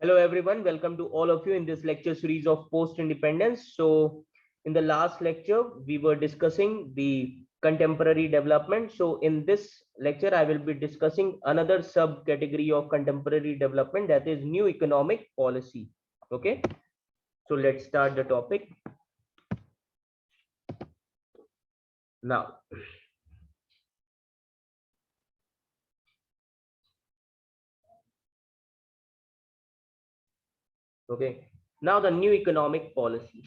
Hello everyone, welcome to all of you in this lecture series of post-independence. So in the last lecture, we were discussing the contemporary development. So in this lecture, I will be discussing another subcategory of contemporary development, that is new economic policy. Okay, so let's start the topic now. Okay, now the new economic policy.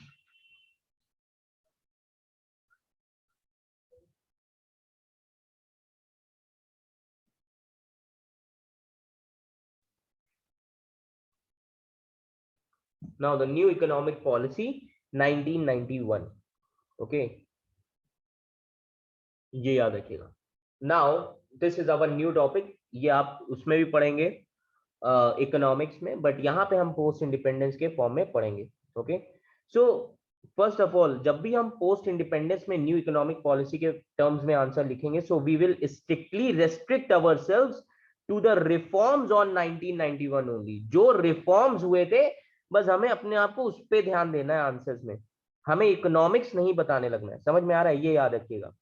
Now the new economic policy 1991. Okay, ये याद रखिएगा. Now this is our new topic. ये आप उसमें भी पढ़ेंगे economics में, but यहाँ पे हम पोस्ट इंडिपेंडेंस के फॉर्म में पढ़ेंगे. Okay, so first of all, जब भी हम पोस्ट इंडिपेंडेंस में न्यू इकोनॉमिक पॉलिसी के टर्म्स में आंसर लिखेंगे, so we will strictly restrict ourselves to the reforms on 1991 only. जो रिफॉर्म्स हुए थे, बस हमें अपने आप को उस पर ध्यान देना है आंसर्स में. हमें इकोनॉमिक्स नहीं बताने लगना है. समझ में आ रहा है? ये याद रखिएगा.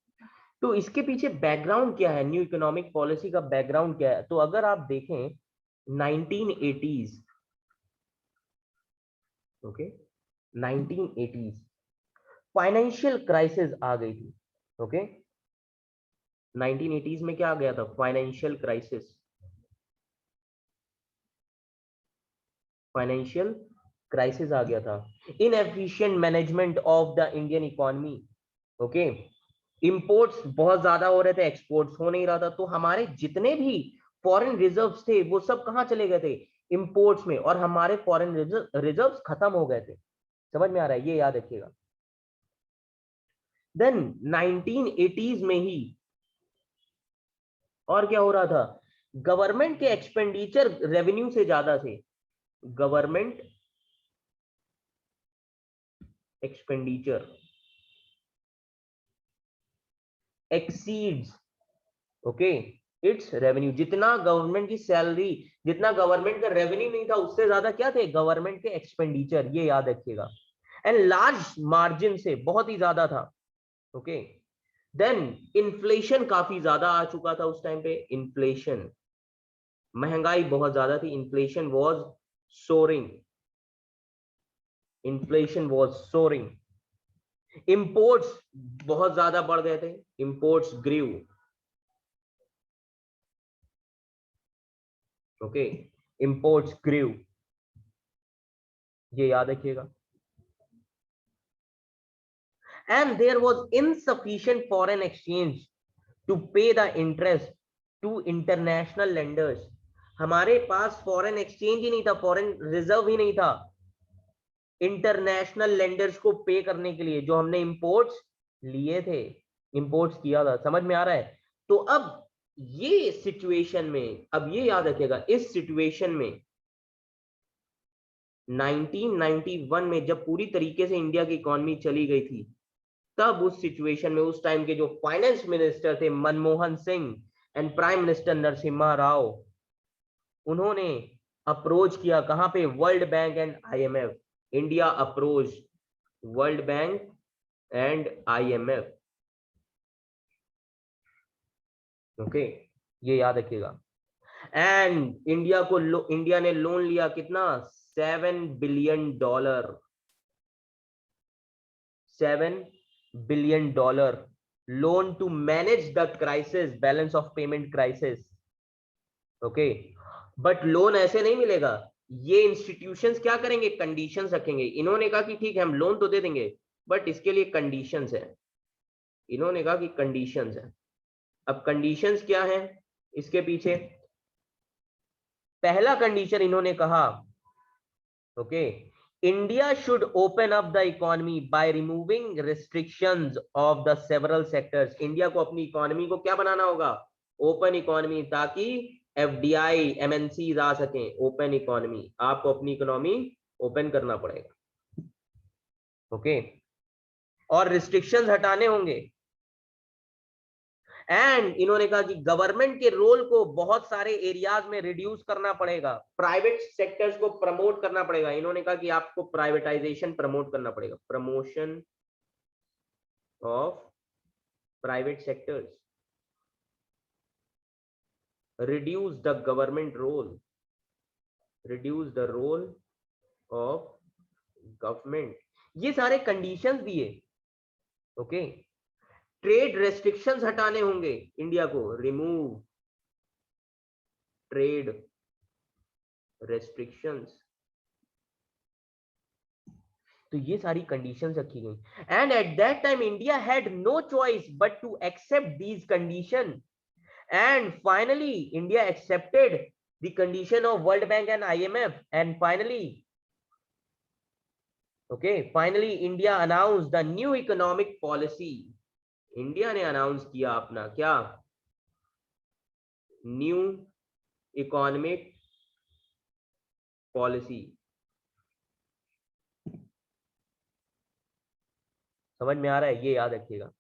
तो इसके पीछे बैकग्राउंड क्या है, न्यू इकोनॉमिक पॉलिसी का बैकग्राउंड क्या है? तो अगर आप देखें 1980s, okay, 1980s financial crisis आ गई थी. ओके, 1980s में क्या आ गया था? Financial crisis. फाइनेंशियल क्राइसिस आ गया था. Inefficient management of the Indian economy. Okay, imports बहुत ज्यादा हो रहे थे, एक्सपोर्ट्स हो नहीं रहा था. तो हमारे जितने भी फॉरेन रिजर्व्स थे वो सब कहां चले गए थे? इंपोर्ट्स में. और हमारे फॉरेन रिजर्व्स खत्म हो गए थे. समझ में आ रहा है? ये याद रखिएगा. देन 1980s में ही और क्या हो रहा था? गवर्नमेंट के एक्सपेंडिचर रेवेन्यू से ज्यादा थे. Government expenditure exceeds, okay, it's revenue. जितना गवर्नमेंट की सैलरी, जितना गवर्नमेंट का रेवेन्यू नहीं था, उससे ज्यादा क्या थे? गवर्नमेंट के एक्सपेंडिचर. ये याद रखिएगा. एंड लार्ज मार्जिन से बहुत ही ज्यादा था. ओके, देन इन्फ्लेशन काफी ज्यादा आ चुका था उस टाइम पे. इन्फ्लेशन, महंगाई बहुत ज्यादा थी. Inflation was soaring. Inflation was soaring. Imports बहुत ज्यादा बढ़ गए थे. Imports grew. Okay, imports grew. ये याद रखिएगा. And there was insufficient foreign exchange to pay the interest to international lenders. हमारे पास फॉरेन एक्सचेंज ही नहीं था, फॉरेन रिजर्व ही नहीं था इंटरनेशनल लेंडर्स को पे करने के लिए, जो हमने इंपोर्ट्स लिए थे, इंपोर्ट्स किया था. समझ में आ रहा है? तो अब ये सिचुएशन में, अब ये याद रखिएगा, इस सिचुएशन में 1991 में जब पूरी तरीके से इंडिया की इकोनॉमी चली गई थी, तब उस सिचुएशन में उस टाइम के जो फाइनेंस मिनिस्टर थे Manmohan Singh and prime minister Narasimha Rao, उन्होंने अप्रोच किया कहां पे? World bank and IMF. India approach world bank and IMF. Okay, ये याद रखिएगा. एंड इंडिया ने लोन लिया कितना? $7 billion. $7 billion loan to manage the crisis, balance of payment crisis. Okay, but loan ऐसे नहीं मिलेगा. ये इंस्टीट्यूशंस क्या करेंगे? कंडीशंस रखेंगे. इन्होंने कहा कि ठीक है, हम लोन तो दे देंगे, बट इसके लिए कंडीशंस है. इन्होंने कहा कि कंडीशंस है. अब कंडीशंस क्या है इसके पीछे? पहला कंडीशन इन्होंने कहा, okay, India should open up the economy by removing restrictions of the several sectors. India को अपनी इकोनॉमी को क्या बनाना होगा? ओपन इकोनॉमी, ताकि एफडीआई एमएनसी आ सके. ओपन इकोनॉमी, आपको अपनी इकोनॉमी ओपन करना पड़ेगा. ओके, और रिस्ट्रिक्शंस हटाने होंगे. एंड इन्होंने कहा कि गवर्नमेंट के रोल को बहुत सारे एरियाज में रिड्यूस करना पड़ेगा, प्राइवेट सेक्टर्स को प्रमोट करना पड़ेगा। इन्होंने कहा कि आपको प्राइवेटाइजेशन प्रमोट करना पड़ेगा, promotion of private sectors, reduce the government role, reduce the role of government। ये सारे कंडीशंस दिए। ओके, ट्रेड रेस्ट्रिक्शंस हटाने होंगे इंडिया को, रिमूव ट्रेड रेस्ट्रिक्शंस। तो ये सारी कंडीशंस रखी गई and at that time India had no choice but to accept these condition and finally India accepted the condition of World Bank and IMF and finally India announced the new economic policy। India ने announce किया अपना क्या, new economic policy. समझ में आ रहा है, ये याद रखिएगा।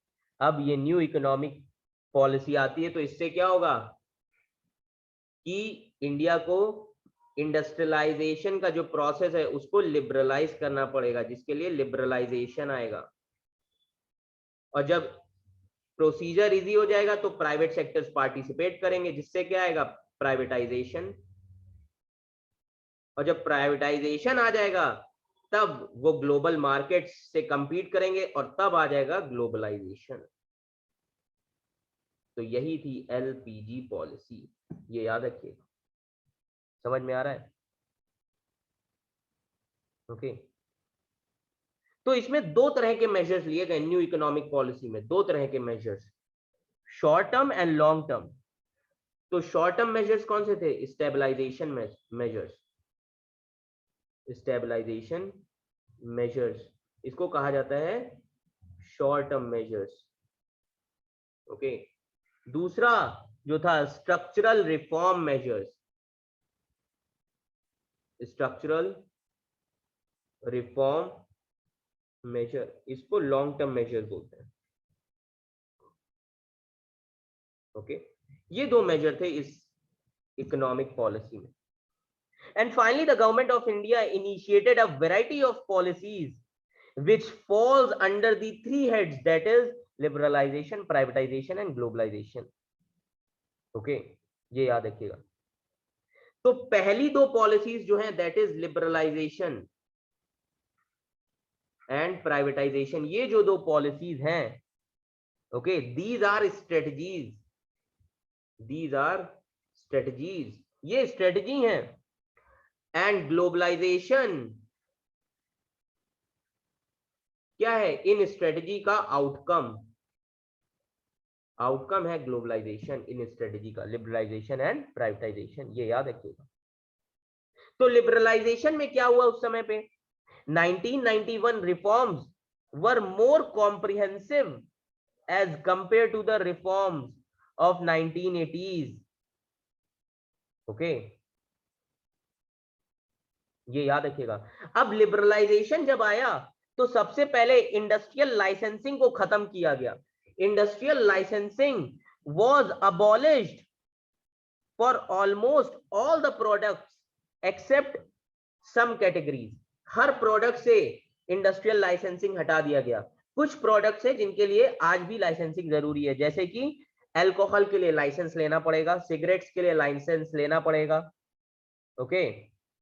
अब ये न्यू इकोनॉमिक पॉलिसी आती है तो इससे क्या होगा कि इंडिया को इंडस्ट्रियलाइजेशन का जो प्रोसेस है उसको लिबरलाइज करना पड़ेगा, जिसके लिए लिबरलाइजेशन आएगा। और जब प्रोसीजर इजी हो जाएगा तो प्राइवेट सेक्टर्स पार्टिसिपेट करेंगे, जिससे क्या आएगा, प्राइवेटाइजेशन। और जब प्राइवेटाइजेशन आ जाएगा तब वो ग्लोबल मार्केट से कंपीट करेंगे और तब आ जाएगा ग्लोबलाइजेशन। तो यही थी एलपीजी पॉलिसी, ये याद रखिएगा। समझ में आ रहा है? ओके, तो इसमें दो तरह के मेजर्स लिए गए न्यू इकोनॉमिक पॉलिसी में, दो तरह के measures, short term and long term. तो शॉर्ट टर्म मेजर्स कौन से थे, स्टेबलाइजेशन मेजर्स, स्टेबलाइजेशन मेजर्स, इसको कहा जाता है शॉर्ट टर्म मेजर्स। ओके, दूसरा जो था structural reform measures, structural reform measure, इसको लॉन्ग टर्म मेजर बोलते हैं। ओके, ये दो मेजर थे इस इकोनॉमिक पॉलिसी में। And finally the government of India initiated a variety of policies which falls under the three heads, that is liberalization, privatization and globalization। Okay, ये याद रखिएगा। तो पहली दो पॉलिसीज जो हैं that is liberalization and privatization, ये जो दो पॉलिसीज हैं, okay, these are strategies, these are strategies, ये स्ट्रेटजी हैं। एंड ग्लोबलाइजेशन क्या है, इन स्ट्रेटजी का आउटकम, आउटकम है ग्लोबलाइजेशन इन स्ट्रेटजी का, लिबरलाइजेशन एंड प्राइवेटाइजेशन, ये याद रखिएगा। तो लिबरलाइजेशन में क्या हुआ उस समय पे, 1991 reforms were more comprehensive as compare to the reforms of 1980s। Okay, ये याद रखिएगा। अब लिबरलाइजेशन जब आया तो सबसे पहले इंडस्ट्रियल लाइसेंसिंग को खत्म किया गया। Industrial licensing was abolished for almost all the products except some categories। Her product से इंडस्ट्रियल लाइसेंसिंग हटा दिया गया। कुछ प्रोडक्ट्स है जिनके लिए आज भी लाइसेंसिंग जरूरी है, जैसे कि अल्कोहल के लिए लाइसेंस लेना पड़ेगा, सिगरेट्स के लिए लाइसेंस लेना पड़ेगा, ओके,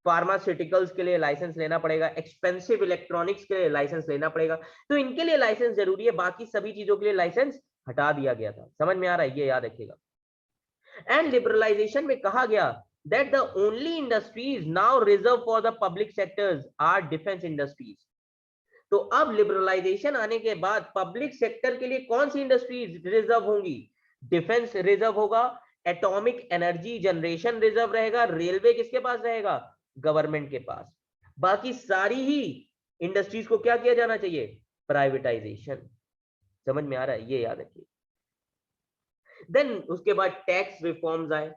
फार्मास्यूटिकल्स के लिए लाइसेंस लेना पड़ेगा, एक्सपेंसिव इलेक्ट्रॉनिक्स के लिए लाइसेंस लेना पड़ेगा। तो इनके लिए लाइसेंस जरूरी है, बाकी सभी चीजों के लिए लाइसेंस हटा दिया गया था। समझ में आ रहा है, ये याद रखिएगा। एंड लिबरलाइजेशन में कहा गया that the only industries now reserved for the public sectors are defense industries। तो अब लिबरलाइजेशन आने के बाद पब्लिक सेक्टर के लिए कौन सी इंडस्ट्रीज रिजर्व होंगी, डिफेंस रिजर्व होगा, एटॉमिक एनर्जी जनरेशन रिजर्व रहेगा, रेलवे किसके पास रहेगा, गवर्नमेंट के पास। बाकी सारी ही इंडस्ट्रीज को क्या किया जाना चाहिए, प्राइवेटाइजेशन। समझ में आ रहा है, ये याद रखिए। देन उसके बाद टैक्स रिफॉर्म्स आए,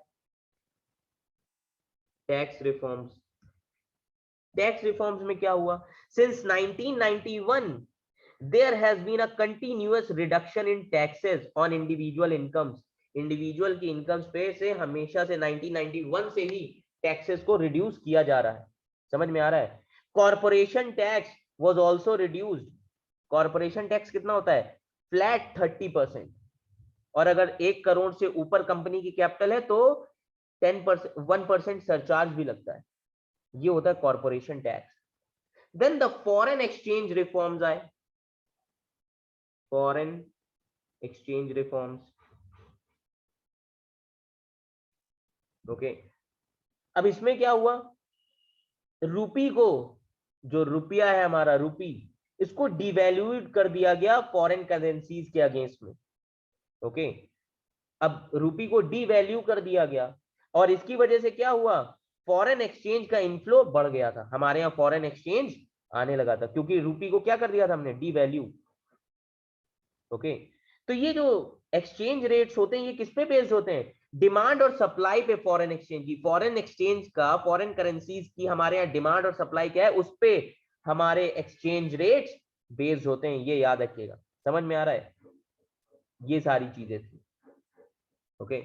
टैक्स रिफॉर्म्स। टैक्स रिफॉर्म्स में क्या हुआ, since 1991 there has been a continuous reduction in taxes on individual incomes. Individual की इनकम्स पे से हमेशा से 1991 से ही टैक्सेस को रिड्यूस किया जा रहा है। समझ में आ रहा है? Corporation tax was also reduced. Corporation tax कितना होता है? फ्लैट 30%। और अगर 1 करोड़ से ऊपर कंपनी की कैपिटल है तो 10% 1% सरचार्ज भी लगता है। ये होता है corporation tax. Then the foreign exchange reforms आए। Foreign exchange reforms, okay. अब इसमें क्या हुआ? रूपी को, जो रुपया है हमारा रूपी, इसको डिवैल्यूड कर दिया गया फॉरेन करेंसीज के अगेंस्ट में, ओके। अब रूपी को डिवैल्यू कर दिया गया और इसकी वजह से क्या हुआ? फॉरेन एक्सचेंज का इनफ्लो बढ़ गया था, हमारे यहाँ फॉरेन एक्सचेंज आने लगा था क्योंकि रूपी को क्या कर दिया था हमने? Devalue, okay. तो ये जो एक्सचेंज रेट्स होते हैं ये किस पे बेस्ड होते हैं? डिमांड और सप्लाई पे फॉरेन एक्सचेंज की। फॉरेन एक्सचेंज का, फॉरेन करेंसीज की हमारे यहाँ डिमांड और सप्लाई क्या है, उस पे हमारे एक्सचेंज रेट्स बेस्ड होते हैं, ये याद रखिएगा। समझ में आ रहा है? ये सारी चीजें थी, ओके।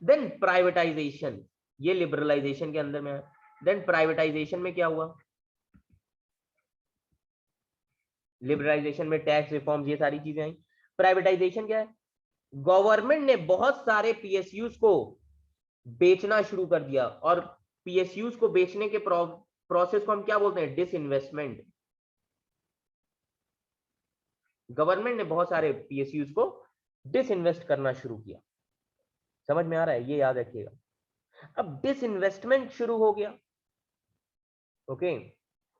देन प्राइवेटाइजेशन, ये लिबरलाइजेशन के अंदर में है। देन प्राइवेटाइजेशन में क्या हुआ? लिबरलाइजेशन में टैक्स रिफॉर्म्स, ये सारी चीजें आई। प्राइवेटाइजेशन क्या है? गवर्नमेंट ने बहुत सारे पीएसयूज को बेचना शुरू कर दिया और पीएसयूज को बेचने के प्रोसेस को हम क्या बोलते हैं? डिसइन्वेस्टमेंट। गवर्नमेंट ने बहुत सारे पीएसयूज को डिसइन्वेस्ट करना शुरू किया। समझ में आ रहा है? ये याद रखिएगा। अब डिसइन्वेस्टमेंट शुरू हो गया, ओके।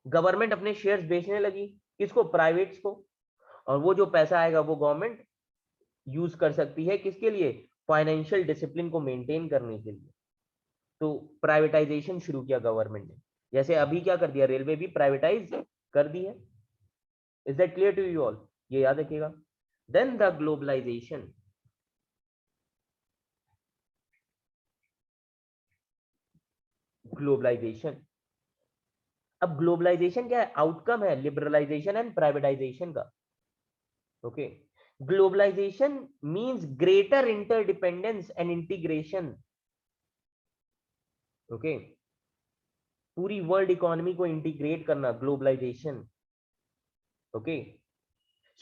गवर्नमेंट अपने शेयर्स बेचने लगी, किसको? प्राइवेट्स को। और वो जो पैसा आएगा वो गवर्नमेंट यूज कर सकती है, किसके लिए? फाइनेंशियल डिसिप्लिन को मेंटेन करने के लिए। तो प्राइवेटाइजेशन शुरू किया गवर्नमेंट ने, जैसे अभी क्या कर दिया? रेलवे भी प्राइवेटाइज कर दी है। Is that clear to you all? ये याद रखिएगा। Then the globalization, globalization. अब ग्लोबलाइजेशन क्या है? आउटकम है लिबरलाइजेशन एंड प्राइवेटाइजेशन का, okay. Globalization means greater interdependence and integration, okay. पूरी वर्ल्ड इकोनॉमी को इंटीग्रेट करना, globalization, okay.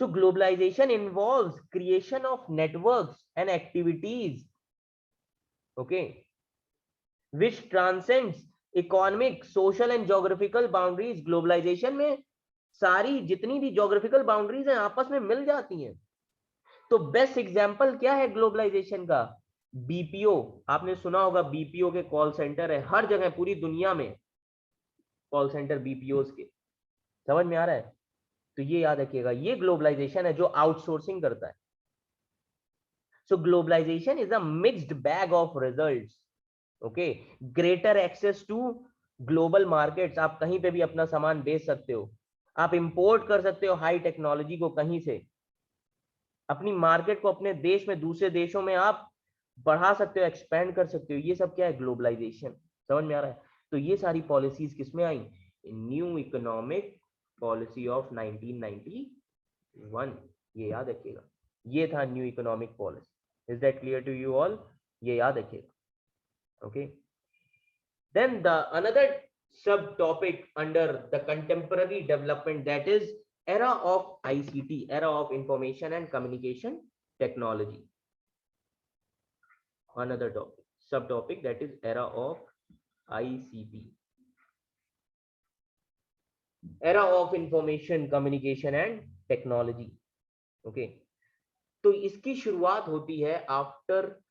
So globalization involves creation of networks and activities, okay, which transcends economic, social and geographical boundaries. Globalization में सारी जितनी भी geographical boundaries हैं आपस में मिल जाती हैं। तो बेस्ट एग्जांपल क्या है ग्लोबलाइजेशन का? बीपीओ। आपने सुना होगा बीपीओ के कॉल सेंटर है हर जगह, पूरी दुनिया में कॉल सेंटर बीपीओ के। समझ में आ रहा है? तो ये याद रखिएगा, ये ग्लोबलाइजेशन है जो आउटसोर्सिंग करता है। So globalization is a mixed bag of results. Okay, greater access to global markets. आप कहीं पे भी अपना सामान बेच सकते हो, आप इंपोर्ट कर सकते हो हाई टेक्नोलॉजी को कहीं से, अपनी मार्केट को अपने देश में दूसरे देशों में आप बढ़ा सकते हो, एक्सपेंड कर सकते हो। ये सब क्या है? ग्लोबलाइजेशन। समझ में आ रहा है? तो ये सारी पॉलिसीज किसमें आई? New economic policy of 1991। ये याद रखिएगा, ये था new economic policy. Is that clear to you all? ये याद रखिएगा, okay. Then the another subtopic under the contemporary development, that is era of ICT, era of information and communication technology. Another topic, subtopic, that is era of ICT, era of information communication and technology, okay. तो इसकी शुरुआत होती है after,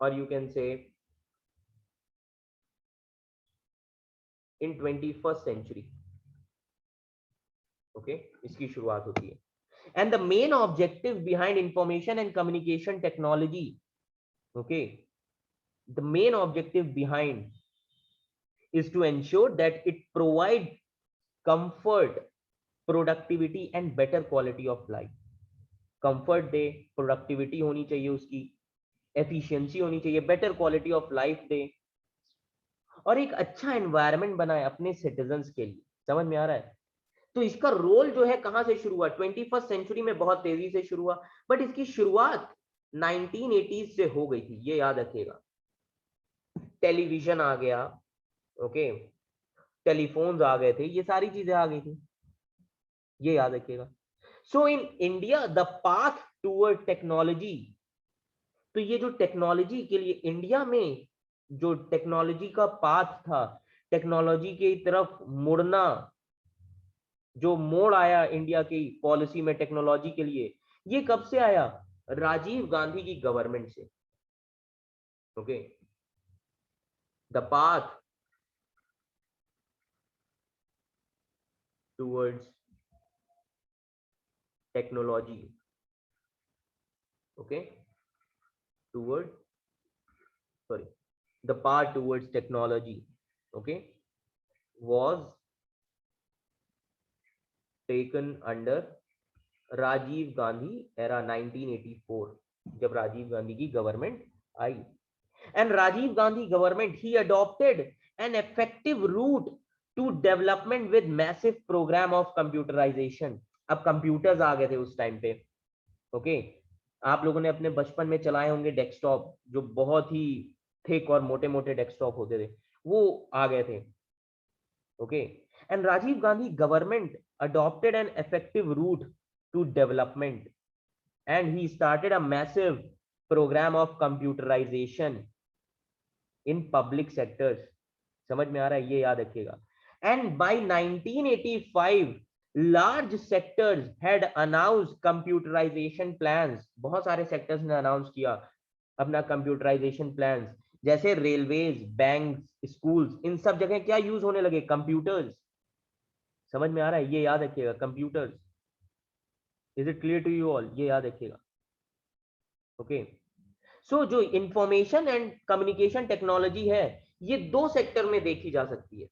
और you can say in 21st century, okay, इसकी शुरुआत होती है। And the main objective behind information and communication technology, okay, the main objective behind is to ensure that it provide comfort, productivity and better quality of life. Comfort they, productivity होनी चाहिए उसकी, efficiency होनी चाहिए, better quality of life दे, और एक अच्छा environment बनाए अपने सिटीजन्स के लिए। समझ में आ रहा है? तो इसका रोल जो है कहां से शुरू हुआ, 21st सेंचुरी में बहुत तेजी से शुरू हुआ, बट इसकी शुरुआत 1980s से हो गई थी, ये याद रखिएगा। टेलीविजन आ गया, ओके, टेलीफोन्स आ गए थे, ये सारी चीजें आ गई थी, ये याद रखिएगा। So in India the path toward technology, तो ये जो टेक्नोलॉजी के लिए इंडिया में जो टेक्नोलॉजी का पाथ था, टेक्नोलॉजी की तरफ मुड़ना, जो मोड़ आया इंडिया की पॉलिसी में टेक्नोलॉजी के लिए, ये कब से आया, राजीव गांधी की गवर्नमेंट से। Okay, the path towards technology, okay, toward, sorry, the path towards technology, okay, was taken under Rajiv Gandhi era 1984, जब राजीव गांधी की गवर्नमेंट आई। एंड राजीव गांधी गवर्नमेंट ही adopted an effective route to development with massive program of computerization. अब computers आ गए थे उस time पे, ओके, आप लोगों ने अपने बचपन में चलाए होंगे डेस्कटॉप, जो बहुत ही थिक और मोटे मोटे डेस्कटॉप होते थे, वो आ गए थे, okay. And Rajiv Gandhi government adopted an effective route to development and he started a massive program of computerization in public sectors। समझ में आ रहा है, ये याद रखिएगा। and by 1985 large sectors had announced computerization plans, बहुत सारे सेक्टर्स ने अनाउंस किया अपना कंप्यूटराइजेशन प्लान्स, जैसे रेलवेज, बैंक, स्कूल्स, इन सब जगह क्या यूज होने लगे, कंप्यूटर्स। समझ में आ रहा है, ये याद रखिएगा, computers. Is it clear to you all, ये याद रखिएगा, ओके। सो जो इंफॉर्मेशन एंड कम्युनिकेशन टेक्नोलॉजी है, ये दो सेक्टर में देखी जा सकती है,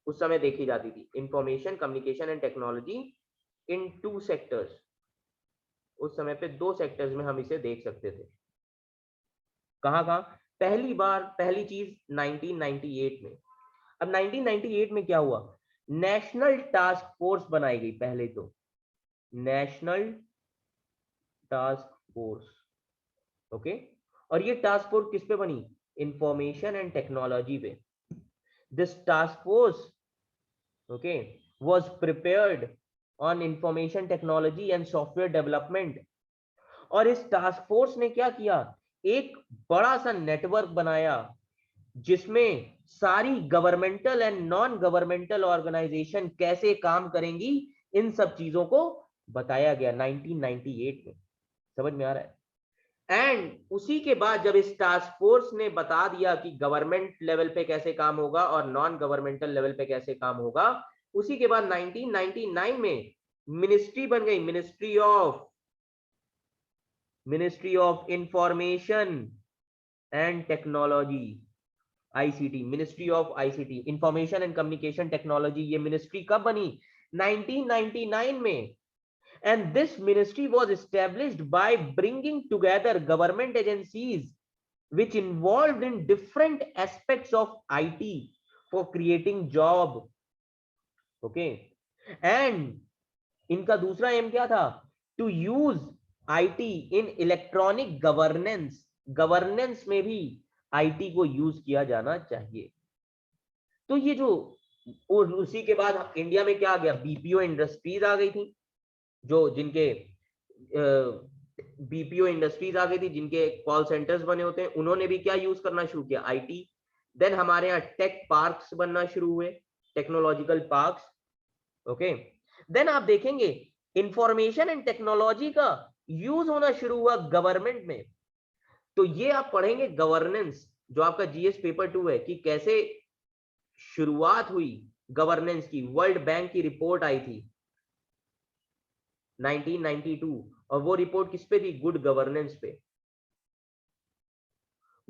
उस समय देखी जाती थी, information communication and technology in to sectors. उस समय पे दो सेक्टर्स में हम इसे देख सकते थे। कहां कहां, पहली चीज 1998 में। अब 1998 में क्या हुआ, नेशनल टास्क फोर्स बनाई गई, पहले तो नेशनल टास्क फोर्स, ओके। और ये टास्क फोर्स किस पे बनी, इंफॉर्मेशन एंड टेक्नोलॉजी पे। This task force, okay, was prepared on information technology and software development. और इस टास्क फोर्स ने क्या किया, एक बड़ा सा नेटवर्क बनाया जिसमें सारी governmental and non governmental organization कैसे काम करेंगी, इन सब चीजों को बताया गया 1998 में। समझ में आ रहा है। एंड उसी के बाद जब इस टास्क फोर्स ने बता दिया कि गवर्नमेंट लेवल पे कैसे काम होगा और नॉन गवर्नमेंटल लेवल पे कैसे काम होगा, उसी के बाद 1999 में मिनिस्ट्री बन गई, ministry of information and technology, ICT, ministry of ICT, information and communication technology. ये मिनिस्ट्री कब बनी, 1999 में। And this ministry was established by bringing together government agencies which involved in different aspects of IT for creating job, okay। And इनका दूसरा M क्या था, to use IT in electronic governance, governance में भी IT को use किया जाना चाहिए। तो ये जो, और उसी के बाद इंडिया में क्या आ गया, बीपीओ इंडस्ट्रीज आ गई थी, जो जिनके बीपीओ इंडस्ट्रीज आ गई थी, जिनके कॉल सेंटर्स बने होते हैं, उन्होंने भी क्या यूज करना शुरू किया, आईटी। देन हमारे यहाँ टेक पार्क्स बनना शुरू हुए, टेक्नोलॉजिकल पार्क्स, ओके। देन आप देखेंगे इंफॉर्मेशन एंड टेक्नोलॉजी का यूज होना शुरू हुआ गवर्नमेंट में। तो ये आप पढ़ेंगे गवर्नेंस, जो आपका जीएस पेपर 2 है, कि कैसे शुरुआत हुई गवर्नेंस की। वर्ल्ड बैंक की रिपोर्ट आई थी 1992, और वो रिपोर्ट किस पे थी, गुड गवर्नेंस पे।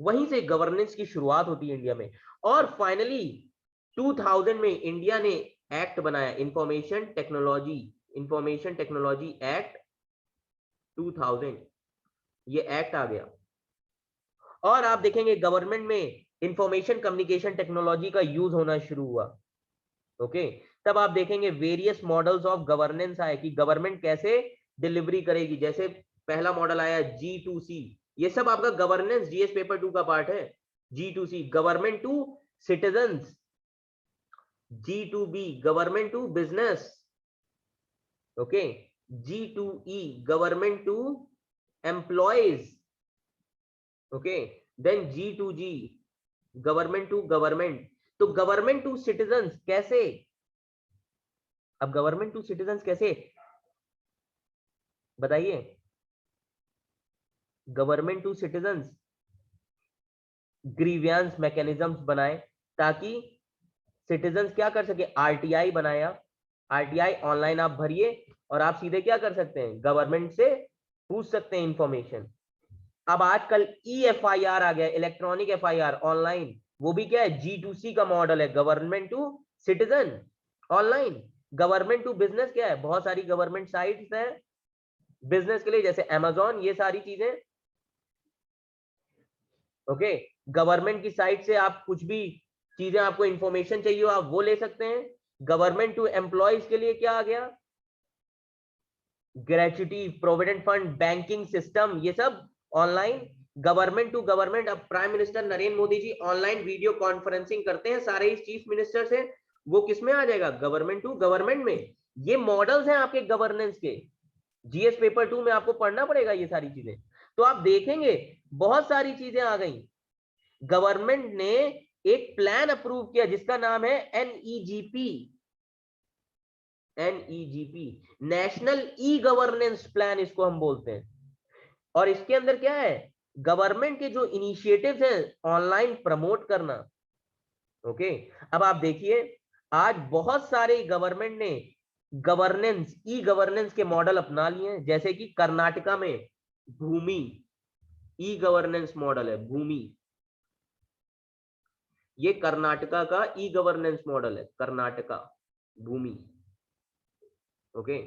वहीं से गवर्नेंस की शुरुआत होती है इंडिया में। और फाइनली 2000 में इंडिया ने एक्ट बनाया, इंफॉर्मेशन टेक्नोलॉजी एक्ट 2000, ये एक्ट आ गया। और आप देखेंगे गवर्नमेंट में इंफॉर्मेशन कम्युनिकेशन टेक्नोलॉजी का यूज होना शुरू हुआ। ओके तब आप देखेंगे वेरियस मॉडल्स ऑफ गवर्नेंस आए कि गवर्नमेंट कैसे डिलीवरी करेगी। जैसे पहला मॉडल आया G2C, ये सब आपका गवर्नेंस जीएस पेपर 2 का पार्ट है। G2C government to citizens, G2B government to business, okay G2E government to employees, okay then G2G government to government. तो गवर्नमेंट टू सिटीजन्स कैसे, अब गवर्नमेंट टू सिटीजन्स कैसे बताइए। Government to citizens grievance mechanisms बनाए ताकि citizens क्या कर सके, आरटीआई बनाया, आरटीआई ऑनलाइन आप भरिए और आप सीधे क्या कर सकते हैं, गवर्नमेंट से पूछ सकते हैं इंफॉर्मेशन। अब आजकल EFIR आ गया, इलेक्ट्रॉनिक FIR ऑनलाइन, वो भी क्या है, G2C का मॉडल है, government to citizen online. Government to business क्या है, बहुत सारी गवर्नमेंट साइट्स हैं बिजनेस के लिए जैसे Amazon, ये सारी चीजें, ओके गवर्नमेंट की साइट से आप कुछ भी चीजें आपको इंफॉर्मेशन चाहिए हो आप वो ले सकते हैं। गवर्नमेंट टू एम्प्लॉयज के लिए क्या आ गया, gratuity, provident fund, banking system, ये सब ऑनलाइन। गवर्नमेंट टू गवर्नमेंट, अब prime minister Narendra Modi ji online video conferencing करते हैं सारे चीफ मिनिस्टर से, वो किसमें आ जाएगा, गवर्नमेंट टू गवर्नमेंट में। ये मॉडल्स हैं आपके गवर्नेंस के, जीएस पेपर 2 में आपको पढ़ना पड़ेगा ये सारी चीजें। तो आप देखेंगे बहुत सारी चीजें आ गई। गवर्नमेंट ने एक प्लान अप्रूव किया जिसका नाम है NEGP, national e governance plan इसको हम बोलते हैं। और इसके अंदर क्या है, गवर्नमेंट के जो इनिशिएटिव्स हैं ऑनलाइन प्रमोट करना, ओके। अब आप देखिए आज बहुत सारे गवर्नमेंट ने गवर्नेंस, ई गवर्नेंस के मॉडल अपना लिए हैं, जैसे कि कर्नाटका में भूमि ई गवर्नेंस मॉडल है, भूमि, ये कर्नाटका का ई गवर्नेंस मॉडल है, कर्नाटका भूमि, ओके।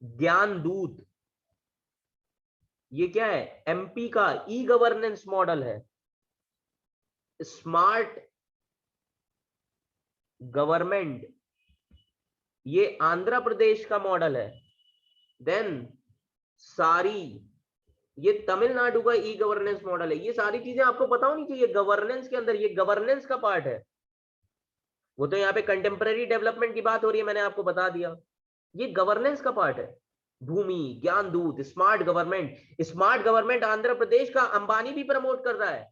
ज्ञान दूत, ये क्या है, MP का ई गवर्नेंस मॉडल है। स्मार्ट गवर्नमेंट, ये आंध्र प्रदेश का मॉडल है। देन सारी, ये तमिलनाडु का ई गवर्नेंस मॉडल है। ये सारी चीजें आपको पता होनी चाहिए गवर्नेंस के अंदर, ये गवर्नेंस का पार्ट है। वो तो यहाँ पे कंटेम्पररी डेवलपमेंट की बात हो रही है, मैंने आपको बता दिया, ये गवर्नेंस का पार्ट है। Bhoomi, Gyan Doot, smart government. Smart government Andhra Pradesh का अंबानी भी प्रमोट कर रहा है।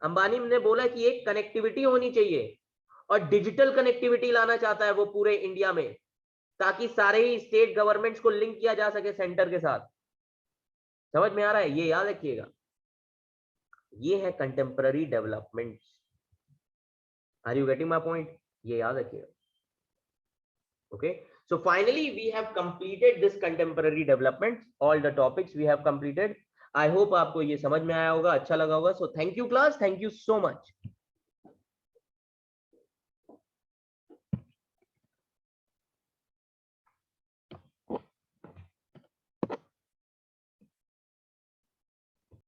अंबानी ने बोला कि एक कनेक्टिविटी होनी चाहिए और डिजिटल कनेक्टिविटी लाना चाहता है वो पूरे इंडिया में, ताकि सारे ही स्टेट गवर्नमेंट्स को लिंक किया जा सके सेंटर के साथ। समझ में आ रहा है, ये याद रखिएगा, ये है contemporary development. Are you getting my point, ये याद रखिएगा, okay. So finally we have completed this contemporary development, all the topics we have completed. I hope आपको ये समझ में आया होगा, अच्छा लगा होगा। So thank you class, thank you so much.